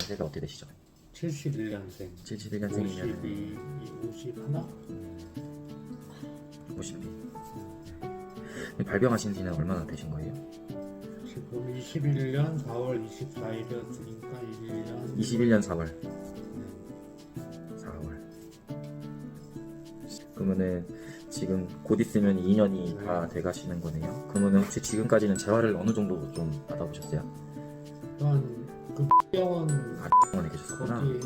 나이가 어떻게 되시죠? 71년생. 71년생이면 51? 52. 발병하신 지는 얼마나 되신 거예요? 지금 21년 4월 24일이었으니까 1년 21년 4월. 4월. 그러면은 지금 곧 있으면 2년이 다 돼가시는 거네요. 그러면은 혹시 지금까지는 재활을 어느 정도 좀 받아보셨어요? 일단 그 병원 아, 병원에 계셨었구나. 거기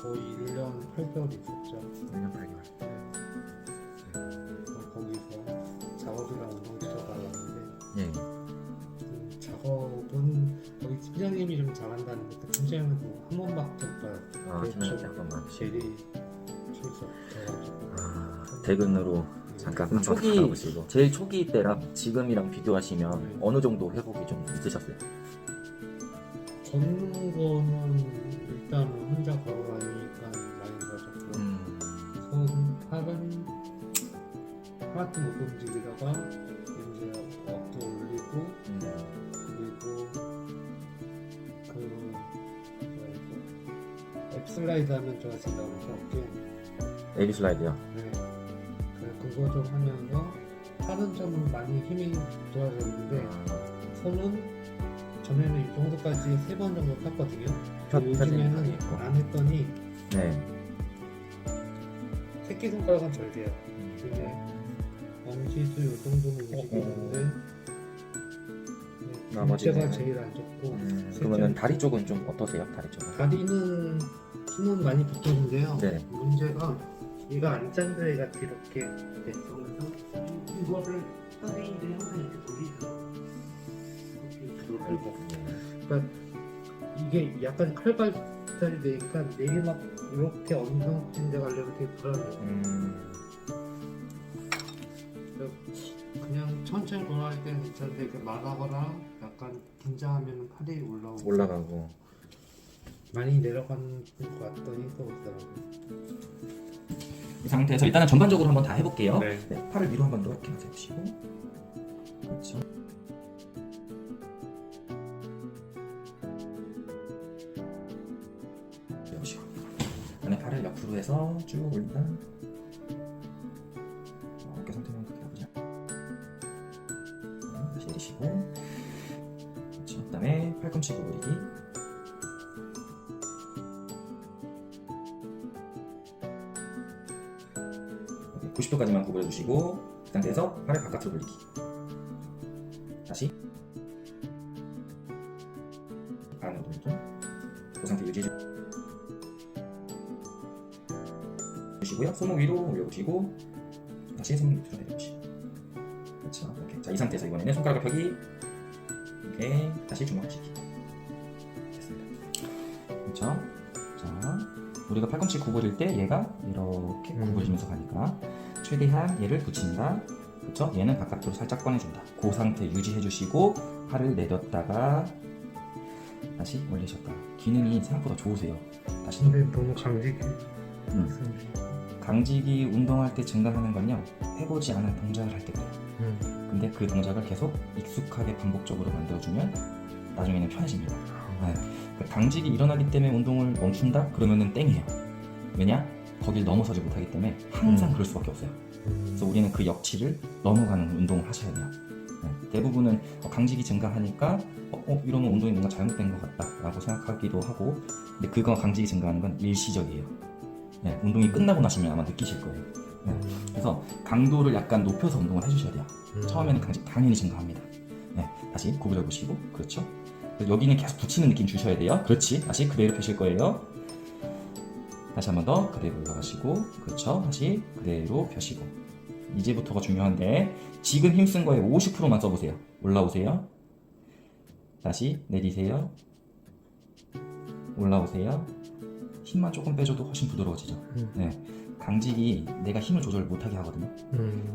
거의 1년 8개월 있었죠. 1년 8개월. 거기서 작업이랑 운동 들어가는데 예. 작업은 거기 팀장님이 좀 잘한다는 데 팀장님은 한 번밖에 없어요. 아, 팀장님께 한 번만. 제리 출석해가지고 대근으로 잠깐 그럼 한번 초기 가보시고. 제일 초기 때랑 지금이랑 비교하시면 네. 어느 정도 회복이 좀 있으셨어요? 걷는 거는 일단 혼자 걸어다니니까 많이 좋아졌고 손, 팔은 하나도 못 움직이다가 이제 어깨 올리고 그리고 그 뭐야 이거 앱슬라이드 하면 좋아진다고 해서 어깨 에비 슬라이드요. 네. 그거 좀 하면서 팔은 좀 많이 힘이 좋아졌는데 손은 전에는 이 정도까지 3번 정도 탔거든요. 요즘에는 있고. 안 했더니 네. 새끼손가락은 잘 돼요. 근데 엄지수 이 정도는 움직이는데 나머지는? 둘째가 제일 안 좋고 그러면은 다리 쪽은 좀 어떠세요? 다리 쪽은? 다리는 힘은 많이 붙었는데요. 네. 문제가 얘가 앉아있는 애가 이렇게 됐어. 그래서 이거를 선생님들이 항상 이렇게 돌리더라고요. 그러니까 이게 약간 칼발달이 되니까 내리막 이렇게 엉덩이인 데 가려면 되게 불안해요. 그냥 천천히 돌아갈 때는 괜찮은데 이렇게 말하거나 약간 긴장하면 팔이 올라가고. 많이 내려가는 것 같더니 또 오더라고요. 이 상태에서 일단은 전반적으로 한번 다 해볼게요. 네. 네, 팔을 위로 한번 이렇게 세우시고, 그렇죠. 세우시고, 그다음에 팔을 옆으로 해서 쭉 올린다. 어깨 상태는 그렇게 해보자. 다시 내리시고, 그렇죠. 그다음에 팔꿈치 구부리기. 90도까지만 구부려주시고, 그 상태에서 팔을 바깥으로 돌리기. 다시 안으로 돌리기. 그 상태 유지해 주시고요. 손목 위로 올려보시고, 다시 손목 밑으로 내려보시고. 그렇죠. 이렇게. 자, 이 상태에서 이번에는 손가락을 펴기. 이렇게 다시 주먹하시기. 됐습니다. 그렇죠. 자, 우리가 팔꿈치 구부릴 때 얘가 이렇게 구부리면서 가니까 최대한 얘를 붙인다. 그렇죠? 얘는 바깥으로 살짝 꺼내준다. 그 상태 유지해 주시고 팔을 내렸다가 다시 올리셨다. 기능이 생각보다 좋으세요. 다시 근데 너무 강직해. 강직이 운동할 때 증가하는 건요, 해보지 않은 동작을 할 때 그래요. 근데 그 동작을 계속 익숙하게 반복적으로 만들어주면 나중에는 편해집니다. 네. 강직이 일어나기 때문에 운동을 멈춘다? 그러면은 땡이에요. 왜냐? 거길 넘어서지 못하기 때문에 항상 그럴 수밖에 없어요. 그래서 우리는 그 역치를 넘어가는 운동을 하셔야 돼요. 네. 대부분은 강직이 증가하니까 이러면 운동이 뭔가 잘못된 것 같다 라고 생각하기도 하고, 근데 그거 강직이 증가하는 건 일시적이에요. 네. 운동이 끝나고 나시면 아마 느끼실 거예요. 네. 그래서 강도를 약간 높여서 운동을 해주셔야 돼요. 처음에는 강직 당연히 증가합니다. 네. 다시 구부려 보시고, 그렇죠. 여기는 계속 붙이는 느낌 주셔야 돼요. 그렇지. 다시 그대로 펴실 거예요. 다시 한 번 더 그대로 올라가시고, 그렇죠. 다시 그대로 펴시고. 이제부터가 중요한데, 지금 힘쓴 거에 50%만 써보세요. 올라오세요. 다시 내리세요. 올라오세요. 힘만 조금 빼줘도 훨씬 부드러워지죠. 네. 강직이 내가 힘을 조절 못하게 하거든요.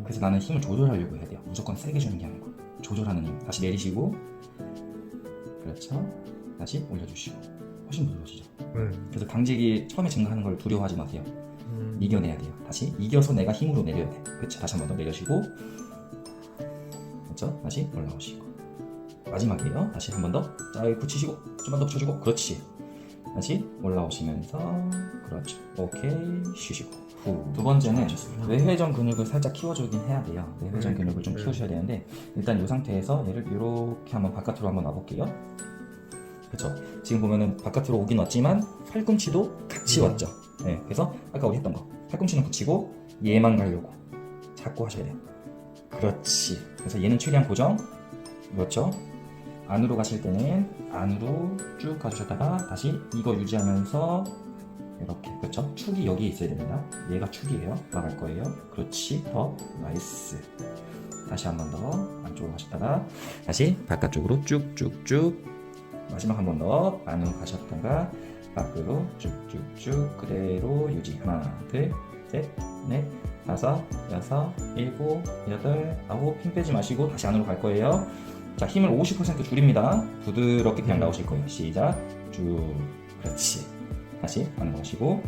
그래서 나는 힘을 조절하려고 해야 돼요. 무조건 세게 주는 게 아니고 조절하는 힘. 다시 내리시고, 그렇죠. 다시 올려주시고. 훨씬 부드러워지죠. 그래서 강직이 처음에 증가하는 걸 두려워하지 마세요. 이겨내야 돼요. 다시 이겨서 내가 힘으로 내려야 돼. 그렇죠. 다시 한 번 더 내려시고, 그렇죠. 다시 올라오시고. 마지막이에요. 다시 한 번 더. 자, 여기 붙이시고 좀만 더 붙여주고. 그렇지. 다시 올라오시면서 그렇죠. 오케이 쉬시고 후. 두 번째는 외회전 근육을 살짝 키워주긴 해야 돼요. 외회전 근육을 좀 키우셔야 되는데 일단 이 상태에서 얘를 이렇게 한번 바깥으로 한번 놔볼게요. 그렇죠. 지금 보면은 바깥으로 오긴 왔지만 팔꿈치도 같이 왔죠. 네, 그래서 아까 우리 했던 거 팔꿈치는 붙이고 얘만 가려고 자꾸 하셔야 돼요. 그렇지. 그래서 얘는 최대한 고정. 그렇죠. 안으로 가실 때는 안으로 쭉 가주셨다가 다시 이거 유지하면서 이렇게 그렇죠. 축이 여기 있어야 됩니다. 얘가 축이에요. 나갈 거예요. 그렇지. 더 나이스. 다시 한 번 더 안쪽으로 가셨다가 다시 바깥쪽으로 쭉쭉쭉 마지막 한 번 더 안으로 가셨다가 밖으로 쭉쭉쭉 그대로 유지. 하나 둘 셋 넷 다섯 여섯 일곱 여덟 아홉 힘 빼지 마시고 다시 안으로 갈 거예요. 자, 힘을 50% 줄입니다. 부드럽게 그냥 나오실 거예요. 시작. 쭉. 그렇지. 다시 안으로 가시고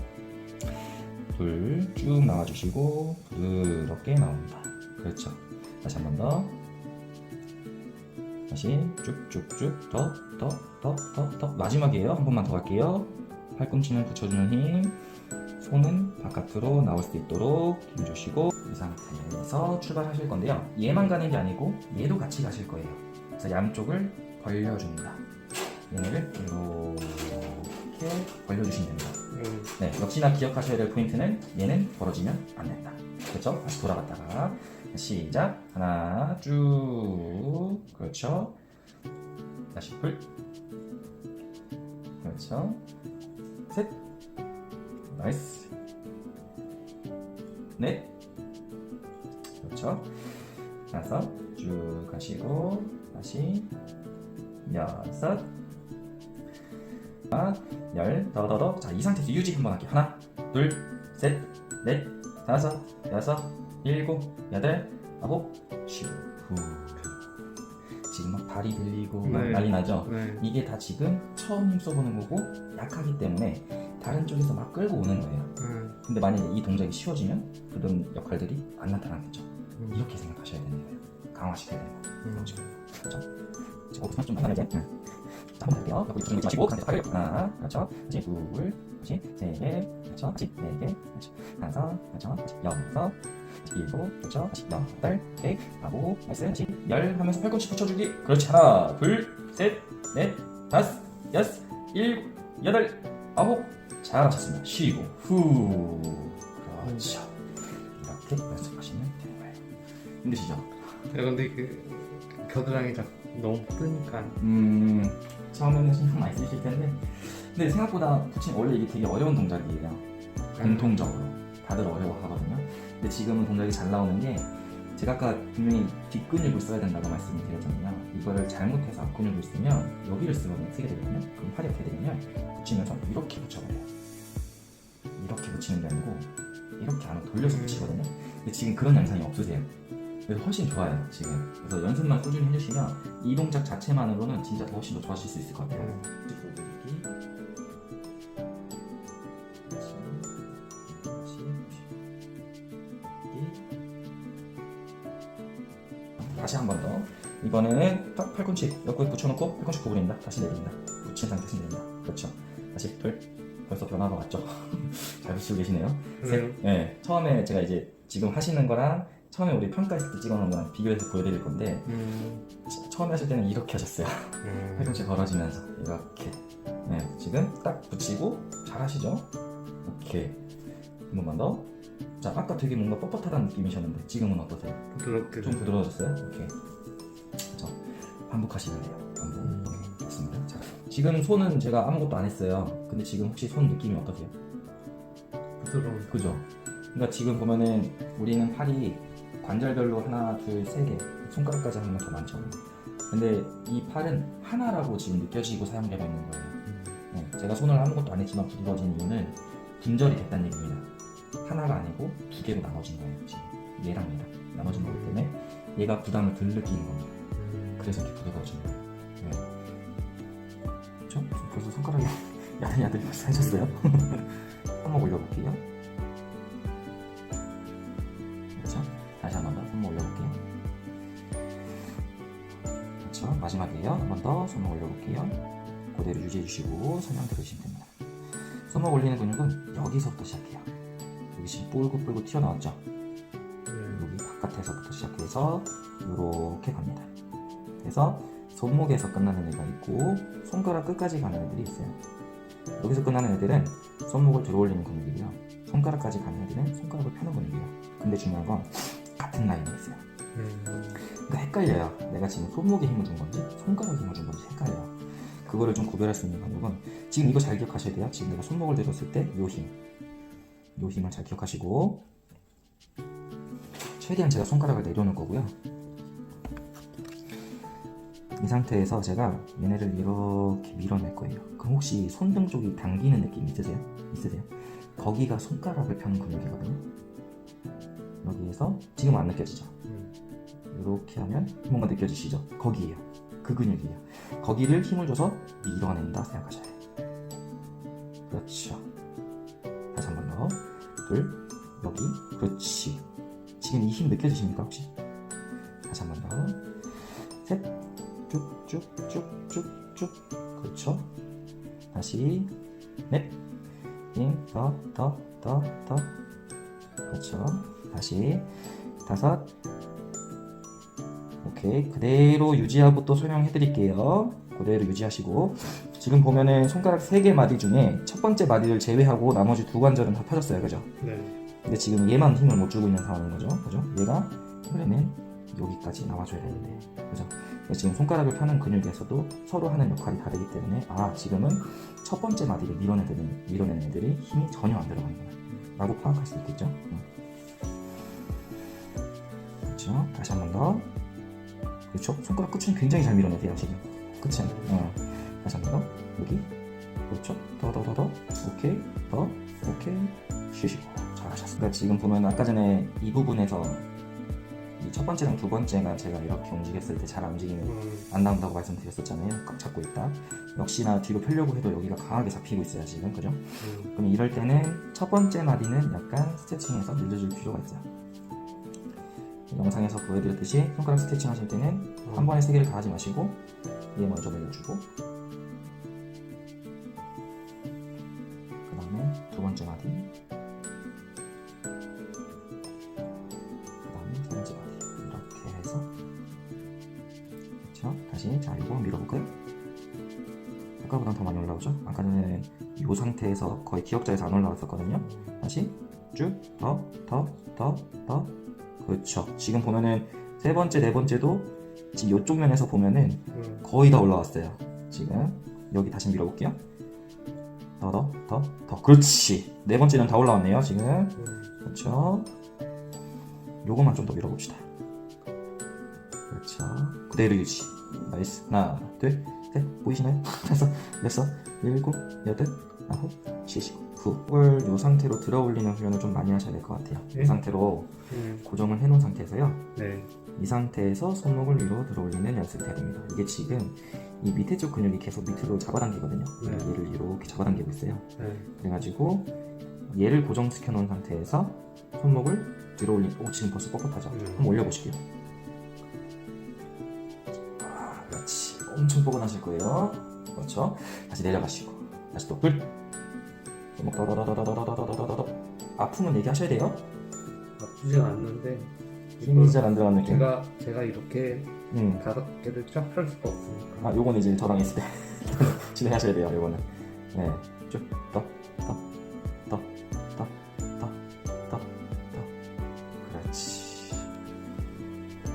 둘 쭉 나와주시고 부드럽게 나옵니다. 그렇죠. 다시 한 번 더. 다시 쭉쭉쭉 더 마지막이에요. 한 번만 더 갈게요. 팔꿈치는 붙여주는 힘, 손은 바깥으로 나올 수 있도록 힘주시고 이 상태에서 출발하실 건데요. 얘만 가는 게 아니고 얘도 같이 가실 거예요. 그래서 양쪽을 벌려줍니다. 얘를 이렇게 벌려주시면 됩니다. 네, 역시나 기억하셔야 될 포인트는 얘는 벌어지면 안 된다. 그렇죠? 다시 돌아갔다가 시작. 하나 쭉. 그렇죠. 다시 둘. 그렇죠. 셋. 나이스. 넷. 그렇죠. 다섯. 쭉 가시고 다시 여섯. 열. 더. 자, 이 상태에서 유지 한번 할게요. 하나, 둘, 셋, 넷, 다섯, 여섯, 일곱, 여덟, 아홉, 쉬고. 후. 지금 막 발이 들리고 막 난리 나죠? 네. 이게 다 지금 처음 힘 써보는 거고 약하기 때문에 다른 쪽에서 막 끌고 오는 거예요. 근데 만약에 이 동작이 쉬워지면 그런 역할들이 안 나타나겠죠. 이렇게 생각하셔야 되는 거예요. 강화시켜야 되는 거예요. 그렇죠? 지금 좀 많아요 이제. 자, 한번 볼게요. 옆으로 붙이지 마시고 상태 팔을 하나, 그렇죠? 다시 둘, 다시 세 개, 그렇죠? 다시 네 개, 그렇죠? 다섯, 그렇죠? 다시 여섯, 다시 일곱, 그렇죠? 다시 여덟, 개, 아홉, 다시 열 하면서 팔꿈치 붙여주기. 그렇지. 하나, 둘, 셋, 넷, 다섯, 여섯, 일곱, 여덟, 아홉. 잘하셨습니다. 쉬고 후. 그렇죠. 이렇게 연습하시면 되는 거예요. 힘드시죠? 근데 그 겨드랑이 자꾸 너무 뜨니까. 처음에는 신경 많이 쓰실 텐데 근데 생각보다 푸칭 원래 이게 되게 어려운 동작이에요. 공통적으로 다들 어려워하거든요. 근데 지금은 동작이 잘 나오는 게 제가 아까 분명히 뒷근육을 써야 된다고 말씀을 드렸잖아요. 이거를 잘못해서 앞근육을 쓰면 여기를 쓰게 되거든요. 그럼 팔이 어떻게 되냐면 붙이면서 이렇게 붙여버려요. 이렇게 붙이는 게 아니고 이렇게 안으로 돌려서 붙이거든요. 근데 지금 그런 양상이 없으세요. 그래서 훨씬 좋아요 지금. 그래서 연습만 꾸준히 해주시면 이 동작 자체만으로는 진짜 더 훨씬 더 좋아하실 수 있을 것 같아요. 다시 한 번 더. 이번에는 딱 팔꿈치 옆구리 붙여놓고 팔꿈치 구부립니다. 다시 내립니다. 붙인 상태에서 내립니다. 그렇죠. 다시 둘. 벌써 변화가 왔죠. 잘 붙이고 계시네요. 셋. 네. 처음에 제가 이제 지금 하시는 거랑 처음에 우리 평가했을 때 찍어놓은 거랑 비교해서 보여드릴 건데 처음에 하실 때는 이렇게 하셨어요. 팔꿈치 벌어지면서 이렇게. 네. 지금 딱 붙이고 잘 하시죠. 오케이. 한 번만 더. 자, 아까 되게 뭔가 뻣뻣하다는 느낌이셨는데 지금은 어떠세요? 부드럽게 좀 부드러워졌어요? 오케이. 그렇죠. 반복하시면 돼요. 반복. 오케이. 됐습니다. 자, 지금 손은 제가 아무것도 안 했어요. 근데 지금 혹시 손 느낌이 어떠세요? 부드러운. 그죠? 그러니까 지금 보면은 우리는 팔이 관절별로 하나, 둘, 세 개, 손가락까지 하면 더 많죠. 근데 이 팔은 하나라고 지금 느껴지고 사용되고 있는 거예요. 네, 제가 손을 아무것도 안 했지만 부드러워진 이유는 분절이 됐다는 얘기입니다. 하나가 아니고 두 개로 나눠진 거예요. 지금 얘랑 얘랑 나눠진 거기 때문에 얘가 부담을 덜 느끼는 겁니다. 그래서 이렇게 부드러워진 거예요. 네. 그렇죠? 벌써 손가락이 야들야들 벌써 해졌어요. 한번 올려볼게요. 그렇죠? 다시 한 번 더 한번 올려볼게요. 그렇죠? 마지막이에요. 한 번 더 손을 올려볼게요. 그대로 유지해 주시고 설명 들으시면 됩니다. 손목 올리는 근육은 여기서부터 시작해요. 여기 지금 뿔긋뿔긋 튀어나왔죠? 여기 바깥에서부터 시작해서 이렇게 갑니다. 그래서 손목에서 끝나는 애가 있고 손가락 끝까지 가는 애들이 있어요. 여기서 끝나는 애들은 손목을 들어 올리는 근육이고요. 손가락까지 가는 애들은 손가락을 펴는 근육이에요. 근데 중요한 건 같은 라인에 있어요. 그러니까 헷갈려요. 내가 지금 손목에 힘을 준 건지 손가락에 힘을 준 건지 헷갈려요. 그거를 좀 구별할 수 있는 방법은 지금 이거 잘 기억하셔야 돼요. 지금 내가 손목을 들었을 때 요 힘을 잘 기억하시고 최대한 제가 손가락을 내려놓을 거고요. 이 상태에서 제가 얘네를 이렇게 밀어낼 거예요. 그럼 혹시 손등 쪽이 당기는 느낌 있으세요? 거기가 손가락을 펴는 근육이거든요. 여기에서 지금 안 느껴지죠? 이렇게 하면 뭔가 느껴지시죠? 거기에요. 그 근육이에요. 거기를 힘을 줘서 밀어낸다 생각하셔야 해요. 그렇죠. 다시 한 번 더. 둘, 여기, 그렇지. 지금 이 힘 느껴지십니까 혹시? 다시 한 번 더. 셋, 쭉쭉쭉쭉쭉. 그렇죠. 다시 넷, 더. 그렇죠. 다시 다섯. 오케이. 그대로 유지하고 또 설명해 드릴게요. 그대로 유지하시고 지금 보면은 손가락 3개 마디 중에 첫 번째 마디를 제외하고 나머지 두 관절은 다 펴졌어요. 그죠? 네. 근데 지금 얘만 힘을 못 주고 있는 상황인 거죠. 그죠? 얘가 원래는 여기까지 나와줘야 되는데. 그죠? 그래서 지금 손가락을 펴는 근육에서도 서로 하는 역할이 다르기 때문에 지금은 첫 번째 마디를 밀어내는 애들이 힘이 전혀 안 들어가는구나 라고 파악할 수 있겠죠? 그렇죠? 다시 한 번 더. 그렇죠? 손가락 끝은 굉장히 잘 밀어내세요 지금. 끝은. 다시 한 번 더. 여기. 그렇죠? 더. 오케이. 더. 오케이. 쉬시고. 잘하셨습니다. 그러니까 지금 보면 아까 전에 이 부분에서 이 첫 번째랑 두 번째가 제가 이렇게 움직였을 때 잘 움직이면 안 나온다고 말씀드렸었잖아요. 꽉 잡고 있다. 역시나 뒤로 펴려고 해도 여기가 강하게 잡히고 있어요 지금. 그죠? 그럼 이럴 때는 첫 번째 마디는 약간 스트레칭해서 늘려줄 필요가 있어요. 영상에서 보여드렸듯이 손가락 스트레칭 하실 때는 한 번에 3개를 다 하지 마시고 얘 먼저 내려주고 그 다음에 두 번째 마디 그 다음에 세 번째 마디 이렇게 해서 그렇죠? 다시 자 이거 밀어볼까요? 아까보다 더 많이 올라오죠? 아까 전에 이 상태에서 거의 기역자에서 안 올라왔었거든요. 다시 쭉 더 그렇죠. 지금 보면은 세 번째, 네 번째도 지금 이쪽 면에서 보면은 거의 다 올라왔어요. 지금 여기 다시 밀어볼게요. 더. 그렇지. 네 번째는 다 올라왔네요. 지금. 그렇죠. 요것만 좀 더 밀어봅시다. 그렇죠. 그대로 유지. 나이스. 하나, 둘, 셋. 보이시나요? 다섯, 여섯, 일곱, 여덟, 아홉, 쉬시고. 이걸 이 상태로 들어 올리는 훈련을 좀 많이 하셔야 될 것 같아요. 네? 이 상태로 고정을 해놓은 상태에서요. 네. 이 상태에서 손목을 위로 들어 올리는 연습을 해야 됩니다. 이게 지금 이 밑에 쪽 근육이 계속 밑으로 잡아당기거든요. 네. 얘를 이렇게 잡아당기고 있어요. 네. 그래가지고 얘를 고정시켜 놓은 상태에서 손목을 들어 올리고 지금 벌써 뻣뻣하죠? 한번 올려보실게요. 그렇지. 엄청 뻐근하실 거예요. 그렇죠. 다시 내려가시고 다시 또 불. 아픔은 얘기하셔야 돼요. 아프지가 않는데 힘이 잘 안 들어가는 느낌. 제가 이렇게 5개를 쫙 펼 수가 없으니까. 요거는 이제 저랑 있을 때 진행하셔야 돼요. 요거는 네, 쭉 더. 그렇지.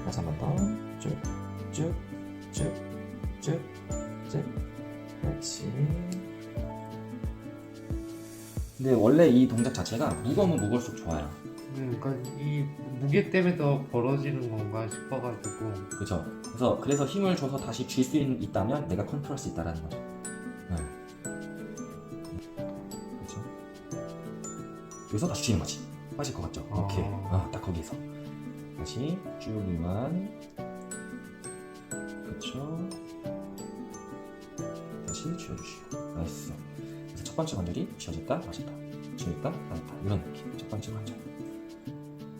다시 한 번 더. 쭉. 그렇지. 근데 원래 이 동작 자체가 무거우면 무거울수록 좋아요. 그러니까 이 무게 때문에 더 벌어지는 건가 싶어가지고. 그죠. 그래서 힘을 줘서 다시 쥘 수 있다면 내가 컨트롤할 수 있다라는 거죠. 그렇죠. 여기서 다시 쥐는 거지. 빠질 것 같죠? 오케이. 딱 거기서 다시 쭉 이만. 그렇죠. 다시 쥐어주시고. 나이스. 그래서 첫 번째 관절이 쥐어졌다, 마셨다, 쥐었다, 나왔다 이런 느낌. 첫 번째 관절.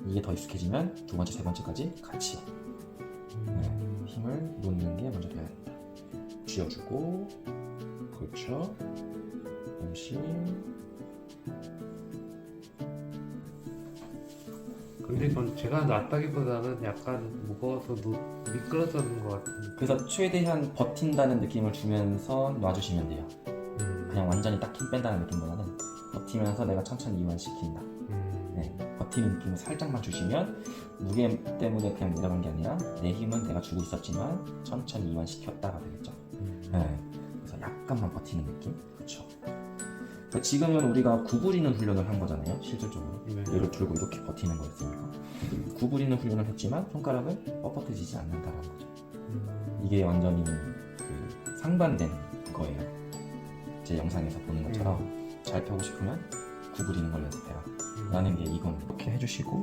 이게 더 익숙해지면 두 번째, 세 번째까지 같이 힘을 놓는 게 먼저 돼야 된다. 쥐어주고, 그렇죠. 잠시 근데 이건 제가 놨다기보다는 약간 무거워서 미끄러졌는 것 같은데. 그래서 최대한 버틴다는 느낌을 주면서 놔주시면 돼요. 그냥 완전히 딱 힘 뺀다는 느낌보다는 버티면서 내가 천천히 이완시킨다. 네, 버티는 느낌을 살짝만 주시면 무게 때문에 그냥 내려간 게 아니라 내 힘은 내가 주고 있었지만 천천히 이완시켰다가 되겠죠. 네, 그래서 약간만 버티는 느낌. 그렇죠. 그러니까 지금은 우리가 구부리는 훈련을 한 거잖아요. 실질적으로 네. 얘를 들고 이렇게 버티는 거였으니까 구부리는 훈련을 했지만 손가락은 뻣뻣해지지 않는다라는 거죠. 이게 완전히 그 상반된 거예요. 제 영상에서 보는 것처럼 잘 펴고 싶으면 구부리는 걸 연습해라 라는 게 이건 이렇게 해주시고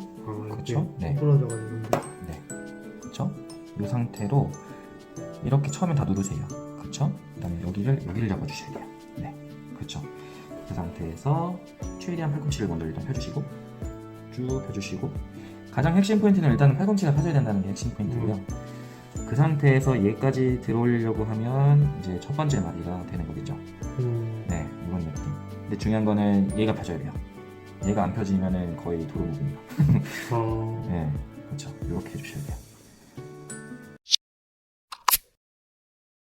그쵸? 네. 부러져가지고. 네, 그쵸? 이 상태로 이렇게 처음엔 다 누르세요. 그쵸? 그 다음에 여기를 잡아주셔야 돼요. 네, 그쵸? 그 상태에서 최대한 팔꿈치를 먼저 일단 펴주시고 쭉 펴주시고 가장 핵심 포인트는 일단은 팔꿈치가 펴져야 된다는 게 핵심 포인트고요. 그 상태에서 얘까지 들어올리려고 하면 이제 첫 번째 마디가 되는 거겠죠. 네, 이런 느낌. 근데 중요한 거는 얘가 펴져야 돼요. 얘가 안 펴지면은 거의 도루묵입니다. 네, 그렇죠. 이렇게 해주셔야 돼요.